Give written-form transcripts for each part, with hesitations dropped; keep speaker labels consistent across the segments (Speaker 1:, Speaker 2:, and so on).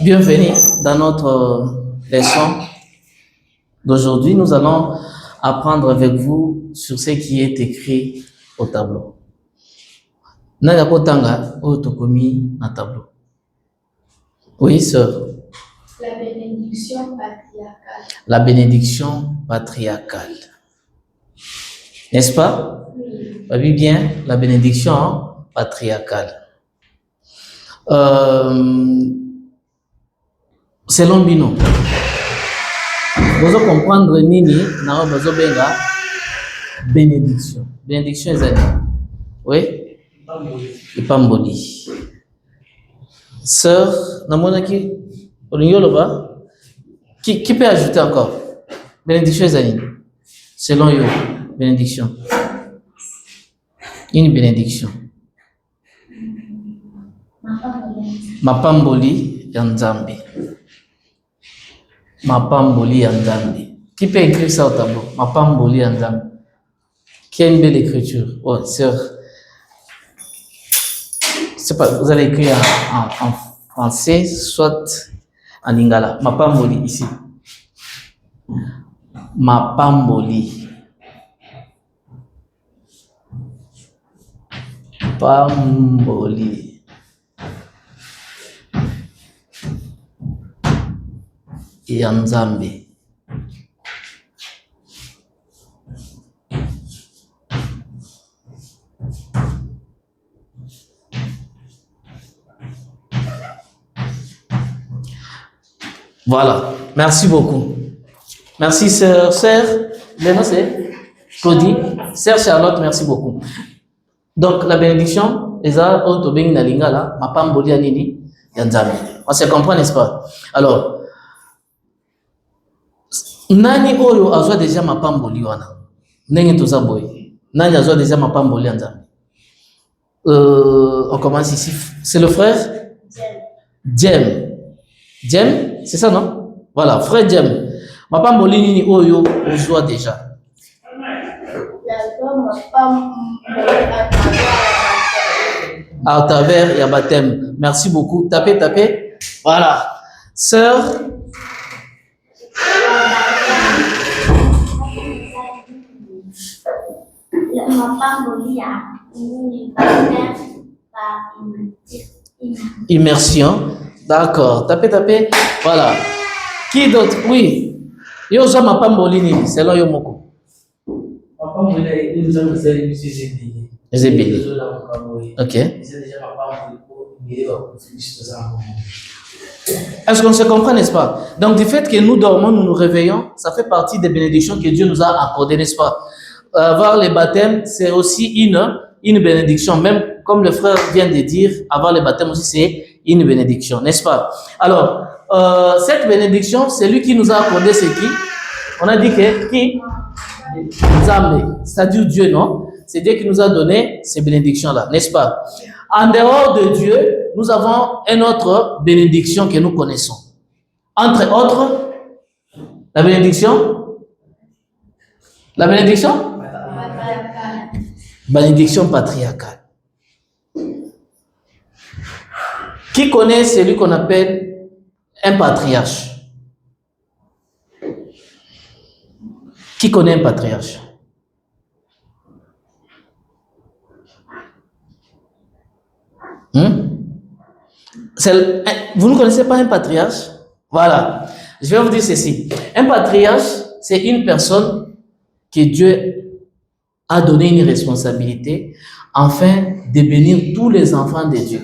Speaker 1: Bienvenue dans notre leçon d'aujourd'hui. Nous allons apprendre avec vous sur ce qui est écrit au tableau. Nagakotanga otokomi na tableau. Oui, sœur.
Speaker 2: La bénédiction patriarcale.
Speaker 1: La bénédiction patriarcale. N'est-ce pas?
Speaker 2: Oui.
Speaker 1: Pas bien, la bénédiction patriarcale. Selon Bino, vous comprendre nini na vous benga bénédiction. Bénédiction est ça. Oui? Ipamboli. Sœur, namonaki Olingoloba, qui peut ajouter encore? Bénédiction est ça. Selon yo, bénédiction. Une bénédiction. Mapamboli ya Nzambe. Mapamboli ya Nzambe. Qui peut écrire ça au tableau? Mapamboli ya Nzambe. Qui a une belle écriture? Oh, sœur. C'est pas, vous allez écrire en français, soit en lingala. Mapamboli ici. Mapamboli. Pamboli. Ya Nzambe. Voilà, merci beaucoup. Merci sœur. Le nom c'est Claudie. Sœur Charlotte, merci beaucoup. Donc la bénédiction, eza ontobeng na lingala, mapamboli ya nini ya Nzambe. On se comprend, n'est-ce pas? Alors, nani oyo azwa déjà mapamboli wana? Ndenge toza boye. Nani azwa déjà mapamboli ya Nzambe? On commence ici. C'est le frère Jem. Jem, c'est ça, non? Voilà, frère Jem. Mapamboli nini oyo ozwa déjà? À travers ya baptême. Merci beaucoup. Tapez. Voilà. Sœur. Immersion. D'accord. Tapez. Voilà. Qui d'autre? Oui. Yo ça mapamboli ni selon yo moko.
Speaker 3: Mapamboli ni nzambe sali
Speaker 1: Zébéli. OK. Est-ce qu'on se comprend, n'est-ce pas? Donc, du fait que nous dormons, nous nous réveillons, ça fait partie des bénédictions que Dieu nous a accordées, n'est-ce pas? Avoir les baptêmes, c'est aussi une bénédiction. Même comme le frère vient de dire, avoir les baptêmes aussi, c'est une bénédiction, n'est-ce pas? Alors, cette bénédiction, c'est lui qui nous a accordé, c'est qui? On a dit que qui? Nzambe, c'est-à-dire Dieu, non? C'est Dieu qui nous a donné ces bénédictions-là, n'est-ce pas? En dehors de Dieu, nous avons une autre bénédiction que nous connaissons. Entre autres, la bénédiction? Bénédiction patriarcale. Qui connaît celui qu'on appelle un patriarche? Qui connaît un patriarche? Vous ne connaissez pas un patriarche? Voilà. Je vais vous dire ceci. Un patriarche, c'est une personne que Dieu a donné une responsabilité afin de bénir tous les enfants de Dieu.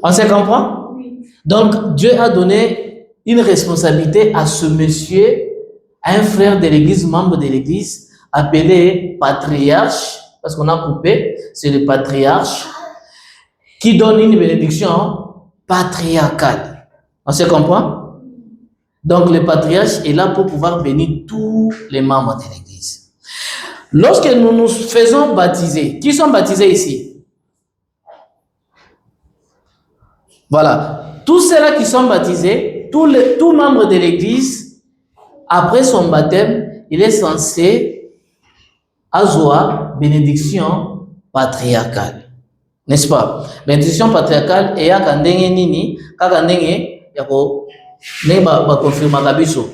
Speaker 1: On se comprend? Donc, Dieu a donné une responsabilité à ce monsieur, à un frère de l'église, membre de l'église, appelé patriarche, parce qu'on a coupé, c'est le patriarche, qui donne une bénédiction patriarcale. On se comprend? Donc, le patriarche est là pour pouvoir bénir tous les membres de l'église. Lorsque nous nous faisons baptiser, qui sont baptisés ici? Voilà. Tous ceux-là qui sont baptisés, tout membre de l'église, après son baptême, il est censé azwa bénédiction patriarcale. N'est-ce pas? Bénédiction patriarcale et ya kandenge nini, kaka ndenge yako ne ba confirma kabiso.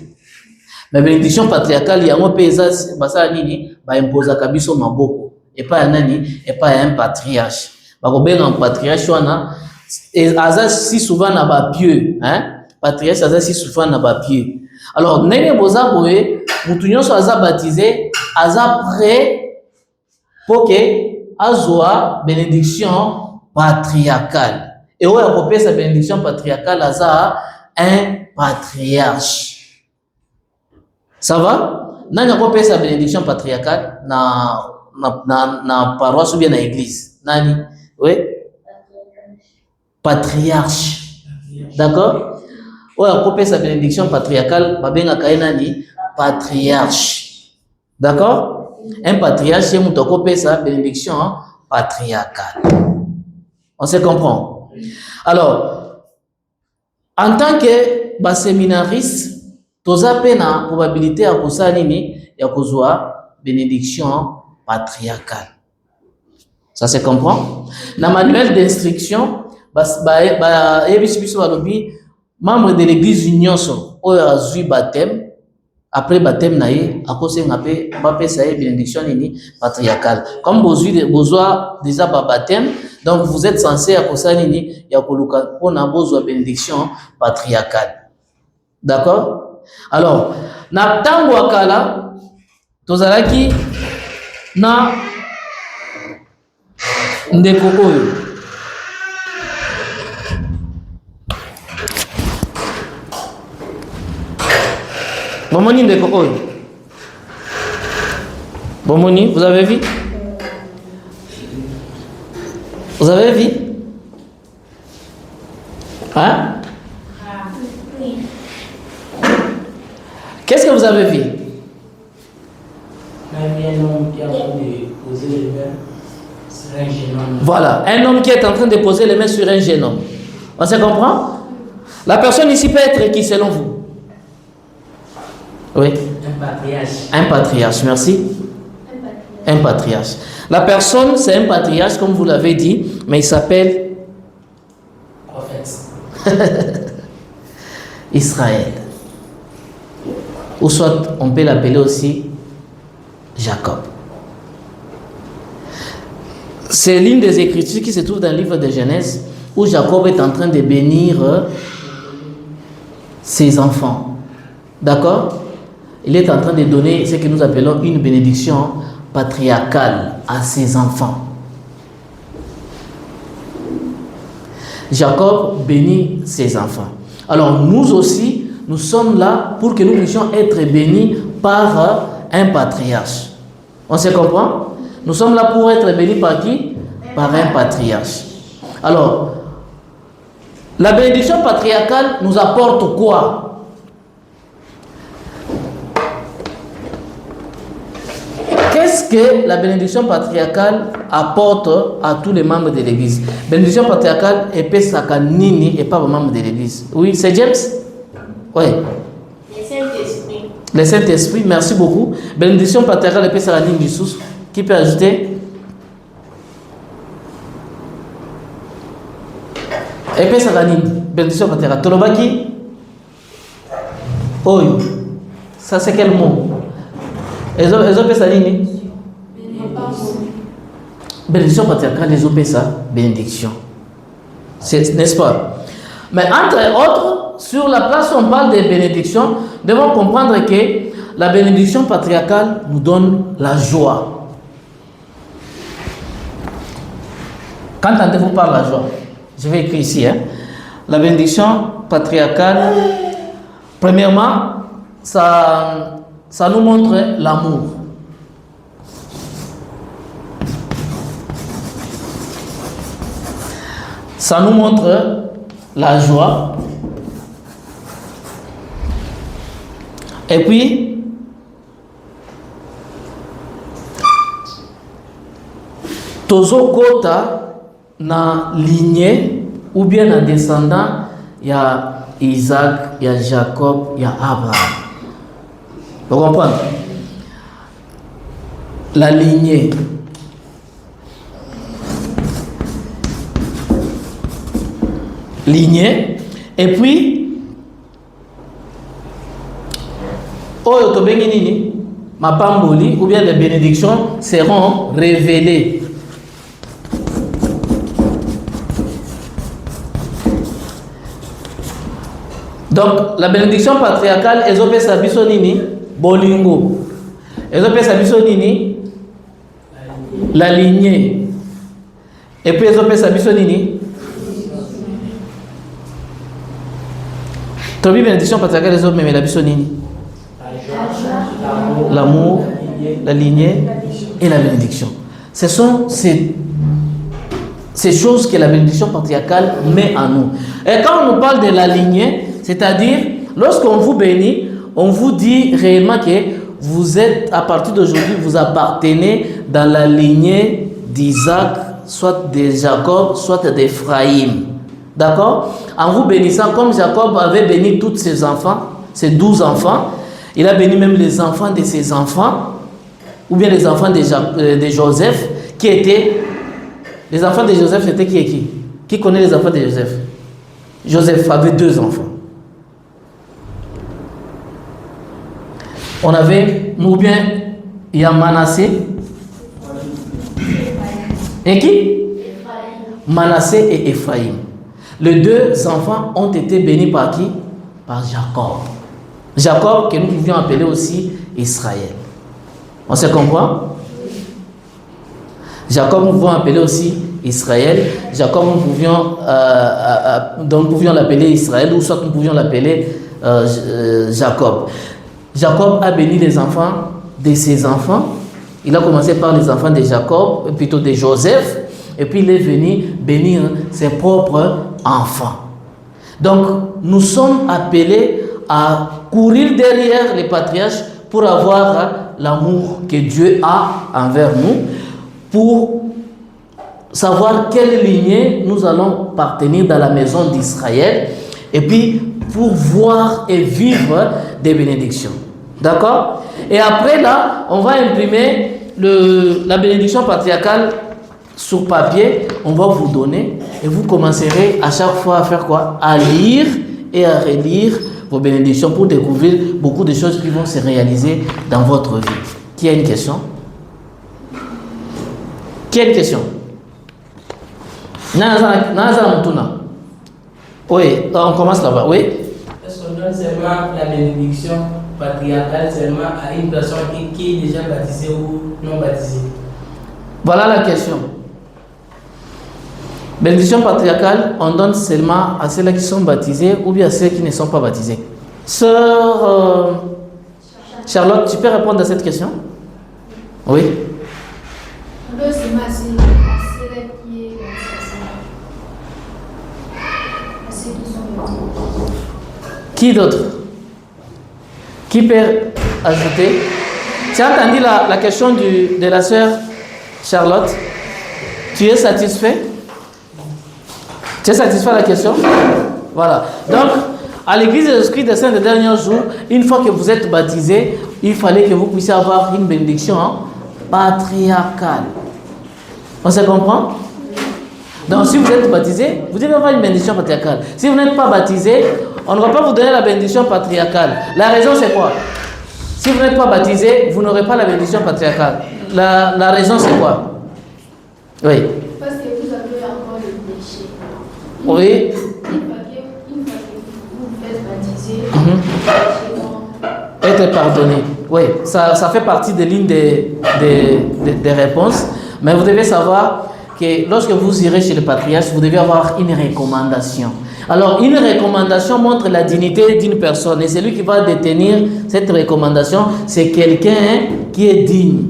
Speaker 1: Mais bénédiction patriarcale yango pesa basa nini ba imposa kabiso maboko. Et pas nani, et pas un patriarche. Ba ko benga un patriarche wana et aza si souvent na ba pieux, hein? Patriarche aza si souvent na ba pieux. Alors ndenge boza boye mutu nyonso aza baptisé, aza prêt pour que azwa bénédiction patriarcale. Et où est sa bénédiction patriarcale, aza un patriarche. Ça va? Nani a sa bénédiction patriarcale na paroisse ou bien na église? Nani? Oui? Patriarche. D'accord? Où est sa bénédiction patriarcale? Babenga kainani? Patriarche. D'accord? Un patriarche, c'est mon sa bénédiction patriarcale. On se comprend? Alors, en tant que séminariste, tu as la probabilité à kozwa bénédiction patriarcale. Ça se comprend? Dans le manuel d'instruction, membre de l'église union ou a baptême. Après baptême naïe, à cause d'un ça bénédiction patriarcale. Comme vous avez déjà baptême, donc vous êtes censé à cause nini ya koluka on a besoin bénédiction patriarcale. D'accord? Alors, na tango akala tozalaki na ndeko oyo. Bomoni ndeko oyo. Bomoni, vous avez vu? Vous avez vu? Hein? Qu'est-ce que vous avez vu? Voilà, un homme qui est en train de poser les mains sur un jeune homme. On se comprend? La personne ici peut être qui selon vous? Oui.
Speaker 3: Un patriarche.
Speaker 1: Un patriarche, merci. Un patriarche. La personne, c'est un patriarche, comme vous l'avez dit, mais il s'appelle
Speaker 3: prophète.
Speaker 1: Israël. Ou soit on peut l'appeler aussi Jacob. C'est l'une des écritures qui se trouve dans le livre de Genèse où Jacob est en train de bénir ses enfants. D'accord? Il est en train de donner ce que nous appelons une bénédiction patriarcale à ses enfants. Jacob bénit ses enfants. Alors nous aussi, nous sommes là pour que nous puissions être bénis par un patriarche. On se comprend? Nous sommes là pour être bénis par qui? Par un patriarche. Alors, la bénédiction patriarcale nous apporte quoi? Qu'est-ce que la bénédiction patriarcale apporte à tous les membres de l'église? Bénédiction patriarcale est pesaka nini et pas aux membres de l'église. Oui, c'est James? Oui.
Speaker 2: Le Saint-Esprit.
Speaker 1: Le Saint-Esprit, merci beaucoup. Bénédiction patriarcale est pesaka nini du sous. Qui peut ajouter? Et pesaka nini? Bénédiction patriarcale. Tolobaki? Oui. Ça c'est quel mot? Ils ont fait ça nini? Bénédiction patriarcale, ils ont fait ça bénédiction. N'est-ce pas? Mais entre autres, sur la place où on parle de bénédiction, nous devons comprendre que la bénédiction patriarcale nous donne la joie. Quand entendez-vous par la joie? Je vais écrire ici. Hein? La bénédiction patriarcale, premièrement, ça nous montre l'amour. Ça nous montre la joie. Et puis, tozo kota na lignée ou bien na descendant, il y a Isaac, il y a Jacob, il y a Abraham. Vous comprenez? la lignée. Lignée. Et puis, Oyo tobengi nini? Mapamboli ou bien les bénédictions seront révélées. Donc, la bénédiction patriarcale, ezope sabiso nini? Bolingo. Ezope sabiso nini? La lignée. Et puis ezope sabiso nini? Tobi bénédiction patriarcale, ezope mais la biso nini? L'amour, la lignée et la bénédiction. Ce sont ces choses que la bénédiction patriarcale met en nous. Et quand on nous parle de la lignée, c'est-à-dire, lorsqu'on vous bénit, on vous dit réellement que vous êtes, à partir d'aujourd'hui, vous appartenez dans la lignée d'Isaac, soit de Jacob, soit d'Ephraïm. D'accord? En vous bénissant, comme Jacob avait béni tous ses enfants, ses 12 enfants, il a béni même les enfants de ses enfants, ou bien les enfants de Joseph, qui étaient... Les enfants de Joseph, c'était qui et qui? Qui connaît les enfants de Joseph? Joseph avait 2 enfants. On avait, ou bien, il y a Manassé. Et qui? Manassé et Ephraïm. Les 2 enfants ont été bénis par qui? Par Jacob. Jacob, que nous pouvions appeler aussi Israël. On se comprend? Jacob, nous pouvons appeler aussi Israël. Jacob, nous pouvions, donc nous pouvions l'appeler Israël, ou soit nous pouvions l'appeler Jacob. Jacob a béni les enfants de ses enfants. Il a commencé par les enfants de Jacob, plutôt de Joseph, et puis il est venu bénir ses propres enfants. Donc, nous sommes appelés à courir derrière les patriarches pour avoir l'amour que Dieu a envers nous, pour savoir quelle lignée nous allons appartenir dans la maison d'Israël, et puis pour voir et vivre des bénédictions. D'accord? Et après là, on va imprimer la bénédiction patriarcale sur papier, on va vous donner, et vous commencerez à chaque fois à faire quoi? À lire et à relire vos bénédictions pour découvrir beaucoup de choses qui vont se réaliser dans votre vie. Qui a une question? Qui a une question? Oui, on commence là-bas. Oui?
Speaker 3: Est-ce qu'on donne seulement la bénédiction patriarcale seulement à une personne qui est déjà baptisée ou non baptisée?
Speaker 1: Voilà la question. Bénédiction patriarcale, on donne seulement à ceux-là qui sont baptisés ou bien à ceux qui ne sont pas baptisés. Sœur Charlotte, tu peux répondre à cette question? Oui? Qui d'autre? Qui peut ajouter? Tu as entendu la question de la sœur Charlotte? Tu es satisfait? Tu es satisfait à la question? Voilà. Donc, à l'église de Jésus-Christ des Saints des derniers jours, une fois que vous êtes baptisé, il fallait que vous puissiez avoir une bénédiction patriarcale. On se comprend? Donc, si vous êtes baptisé, vous devez avoir une bénédiction patriarcale. Si vous n'êtes pas baptisé, on ne va pas vous donner la bénédiction patriarcale. La raison, c'est quoi? Si vous n'êtes pas baptisé, vous n'aurez pas la bénédiction patriarcale. La raison, c'est quoi? Oui.
Speaker 2: Parce que vous avez encore le péché.
Speaker 1: Oui.
Speaker 2: Une fois que vous vous faites baptiser,
Speaker 1: Être pardonné. Oui, ça fait partie de l'une des réponses. Mais vous devez savoir que lorsque vous irez chez le patriarche, vous devez avoir une recommandation. Alors, une recommandation montre la dignité d'une personne. Et celui qui va détenir cette recommandation, c'est quelqu'un qui est digne.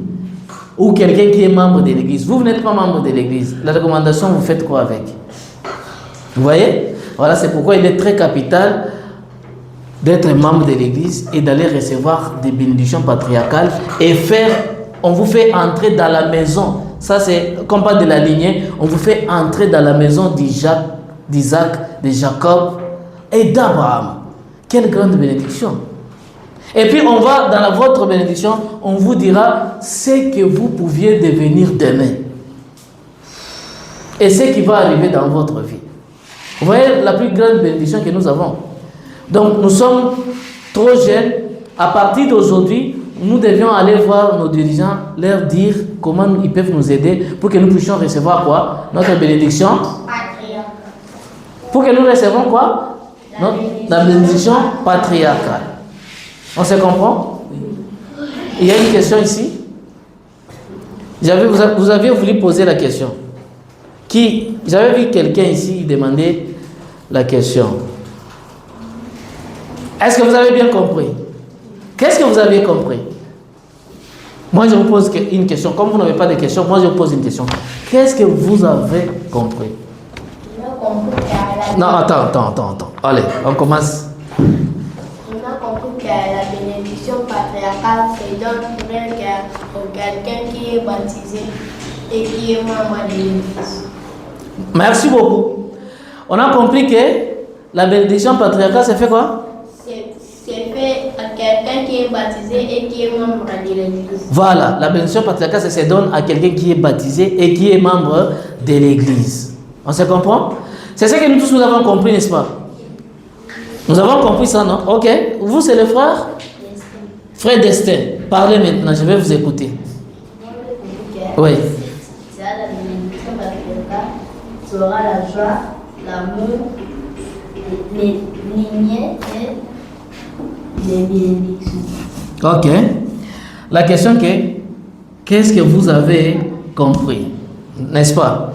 Speaker 1: Ou quelqu'un qui est membre de l'église. Vous n'êtes pas membre de l'église. La recommandation, vous faites quoi avec? Vous voyez? Voilà, c'est pourquoi il est très capital d'être membre de l'église et d'aller recevoir des bénédictions patriarcales et on vous fait entrer dans la maison. Ça, c'est comme pas de la lignée. On vous fait entrer dans la maison d'Isaac, de Jacob et d'Abraham. Quelle grande bénédiction! Et puis on va dans votre bénédiction, on vous dira ce que vous pouviez devenir demain. Et ce qui va arriver dans votre vie. Vous voyez la plus grande bénédiction que nous avons. Donc nous sommes trop jeunes. À partir d'aujourd'hui, nous devions aller voir nos dirigeants, leur dire comment ils peuvent nous aider pour que nous puissions recevoir quoi? Notre bénédiction. Pour que nous recevons quoi? La bénédiction patriarcale. On se comprend? Il y a une question ici. Vous aviez voulu poser la question. J'avais vu quelqu'un ici demander la question. Est-ce que vous avez bien compris? Qu'est-ce que vous avez compris? Moi, je vous pose une question. Comme vous n'avez pas de questions, moi, je vous pose une question. Qu'est-ce que vous avez compris? Non, attends. Allez, on commence.
Speaker 2: On a compris que la bénédiction patriarcale se donne pour quelqu'un qui est baptisé et qui est membre de l'Église.
Speaker 1: Merci beaucoup. On a compris que la bénédiction patriarcale, c'est fait quoi?
Speaker 2: C'est fait à quelqu'un qui est baptisé et qui est membre de l'Église.
Speaker 1: Voilà, la bénédiction patriarcale, ça se donne à quelqu'un qui est baptisé et qui est membre de l'Église. On se comprend? C'est ce que nous tous nous avons compris, n'est-ce pas? Nous avons compris ça, non? Ok. Vous, c'est le frère? Frère Destin. Parlez maintenant, je vais vous écouter. Oui.
Speaker 2: C'est la bénédiction patriarcale. Tu auras la joie, l'amour, les lignées et les bénédictions.
Speaker 1: Ok. La question est, qu'est-ce que vous avez compris? N'est-ce pas?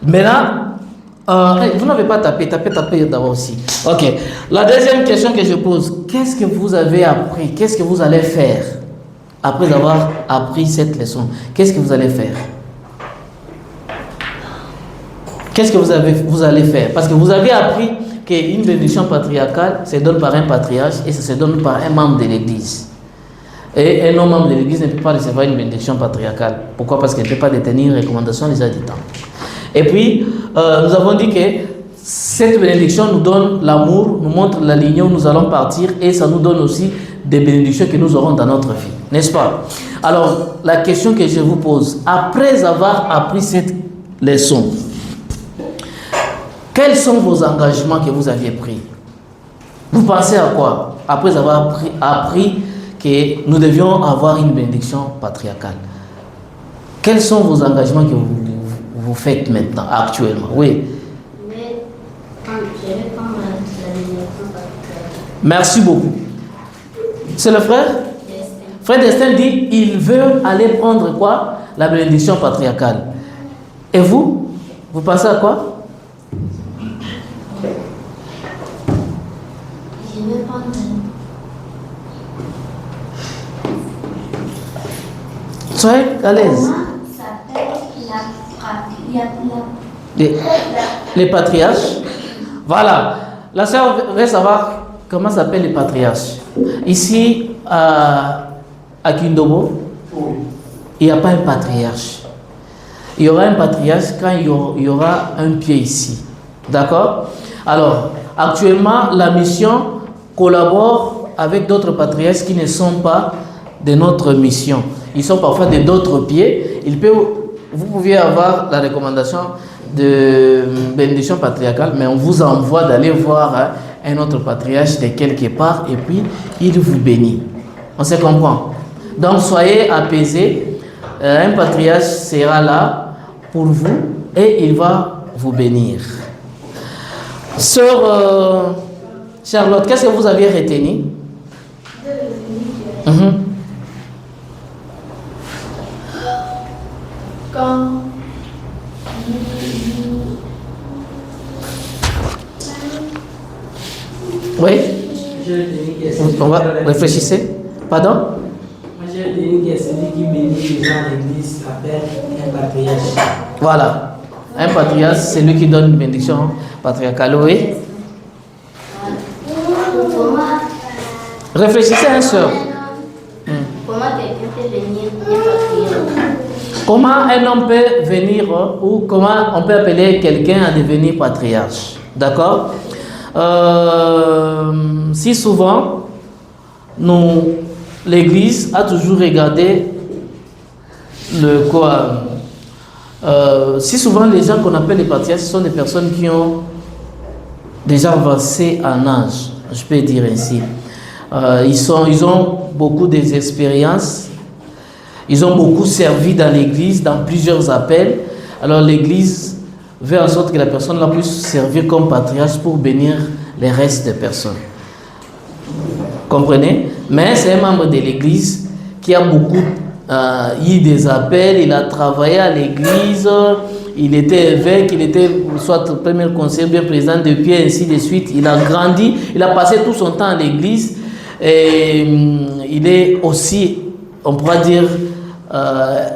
Speaker 1: Maintenant, vous n'avez pas tapé d'abord aussi. Ok. La deuxième question que je pose, qu'est-ce que vous avez appris? Qu'est-ce que vous allez faire après avoir appris cette leçon? Qu'est-ce que vous allez faire? Qu'est-ce que vous allez faire? Parce que vous avez appris qu'une bénédiction patriarcale se donne par un patriarche et ça se donne par un membre de l'Église. Et un non-membre de l'Église ne peut pas recevoir une bénédiction patriarcale. Pourquoi? Parce qu'elle ne peut pas détenir les recommandations des habitants. Et puis, nous avons dit que cette bénédiction nous donne l'amour, nous montre la ligne où nous allons partir et ça nous donne aussi des bénédictions que nous aurons dans notre vie. N'est-ce pas? Alors, la question que je vous pose, après avoir appris cette leçon, quels sont vos engagements que vous aviez pris? Vous pensez à quoi? Après avoir appris que nous devions avoir une bénédiction patriarcale. Quels sont vos engagements que vous faites maintenant, actuellement? Oui. Merci beaucoup. C'est le frère? Frère Destin dit, il veut aller prendre quoi? La bénédiction patriarcale. Et vous? Vous pensez à quoi?
Speaker 2: Je vais prendre.
Speaker 1: Soyez à l'aise.
Speaker 2: Comment s'appelle
Speaker 1: Les patriarches. Voilà. La sœur veut savoir comment s'appellent les patriarches. Ici, à Kindobo, il n'y a pas un patriarche. Il y aura un patriarche quand il y aura un pied ici. D'accord? Alors, actuellement, la mission collabore avec d'autres patriarches qui ne sont pas de notre mission. Ils sont parfois de d'autres pieds. Vous pouviez avoir la recommandation de bénédiction patriarcale, mais on vous envoie d'aller voir un autre patriarche de quelque part et puis il vous bénit. On se comprend. Donc soyez apaisés. Un patriarche sera là pour vous et il va vous bénir. Sœur Charlotte, qu'est-ce que vous aviez retenu?
Speaker 2: Quand
Speaker 1: Oui?
Speaker 3: J'ai retenu que c'est
Speaker 1: On va réfléchissez. Pardon?
Speaker 3: Moi, j'ai retenu que celui qui bénit les gens à l'église s'appelle un patriarche.
Speaker 1: Voilà. Un patriarche, c'est lui qui donne une bénédiction patriarcale. Oui? Réfléchissez, hein, sœur.
Speaker 2: comment quelqu'un peut venir patriarche?
Speaker 1: Comment un homme peut venir ou comment on peut appeler quelqu'un à devenir patriarche? D'accord? Si souvent, l'Église a toujours regardé le quoi. Si souvent les gens qu'on appelle les patriarches, ce sont des personnes qui ont déjà avancé en âge, je peux dire ainsi. Ils ont beaucoup d'expériences, ils ont beaucoup servi dans l'Église, dans plusieurs appels. Alors l'Église veut en sorte que la personne là puisse servir comme patriarche pour bénir les restes des personnes. Comprenez? Mais c'est un membre de l'Église qui a beaucoup eu des appels, il a travaillé à l'Église, il était évêque, il était soit premier conseiller, bien président de pied, ainsi de suite. Il a grandi, il a passé tout son temps à l'Église et il est aussi, on pourra dire,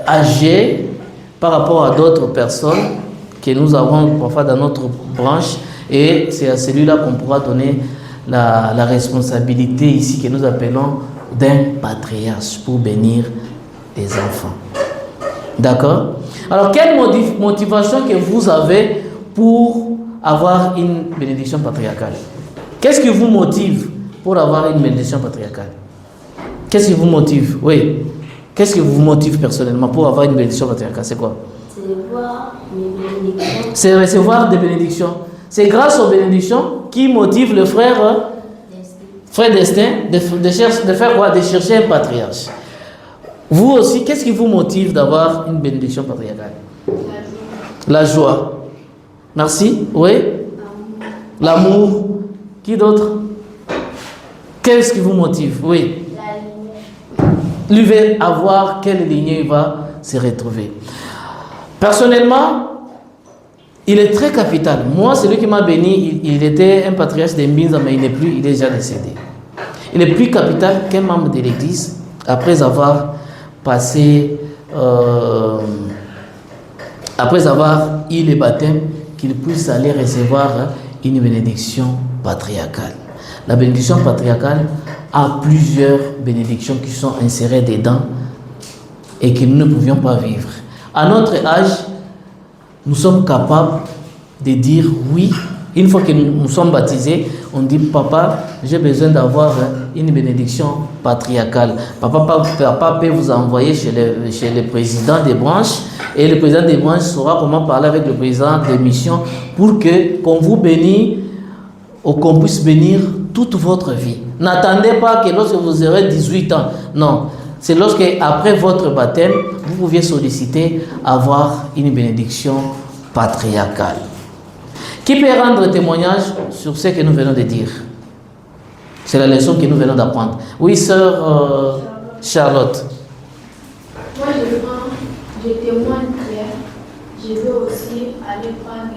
Speaker 1: âgé par rapport à d'autres personnes que nous avons parfois dans notre branche, et c'est à celui-là qu'on pourra donner la responsabilité ici que nous appelons d'un patriarche pour bénir les enfants. D'accord? Alors, quelle motivation que vous avez pour avoir une bénédiction patriarcale? Qu'est-ce qui vous motive pour avoir une bénédiction patriarcale? Qu'est-ce qui vous motive? Oui. Qu'est-ce qui vous motive personnellement pour avoir une bénédiction patriarcale? C'est quoi?
Speaker 2: C'est recevoir mes bénédictions.
Speaker 1: C'est recevoir des bénédictions. C'est grâce aux bénédictions qui motive le frère Destin de faire quoi? De chercher un patriarche. Vous aussi, qu'est-ce qui vous motive d'avoir une bénédiction patriarcale? La joie. Merci. Oui. L'amour. Qui d'autre? Qu'est-ce qui vous motive? Oui. Lui veut avoir quelle lignée il va se retrouver. Personnellement, il est très capital. Moi, celui qui m'a béni, il était un patriarche de Mbinza, mais il n'est plus, il est déjà décédé. Il est plus capital qu'un membre de l'Église après avoir passé, après avoir eu le baptême, qu'il puisse aller recevoir une bénédiction patriarcale. La bénédiction patriarcale a plusieurs bénédictions qui sont insérées dedans et que nous ne pouvions pas vivre. À notre âge, nous sommes capables de dire oui. Une fois que nous sommes baptisés, on dit papa, j'ai besoin d'avoir une bénédiction patriarcale. Papa peut vous envoyer chez le président des branches, et le président des branches saura comment parler avec le président des missions pour qu'on vous bénisse ou qu'on puisse bénir toute votre vie. N'attendez pas que lorsque vous aurez 18 ans, non. C'est lorsque, après votre baptême, vous pouviez solliciter avoir une bénédiction patriarcale. Qui peut rendre témoignage sur ce que nous venons de dire? C'est la leçon que nous venons d'apprendre. Oui, sœur Charlotte.
Speaker 4: Moi, je témoigne que je veux aussi aller prendre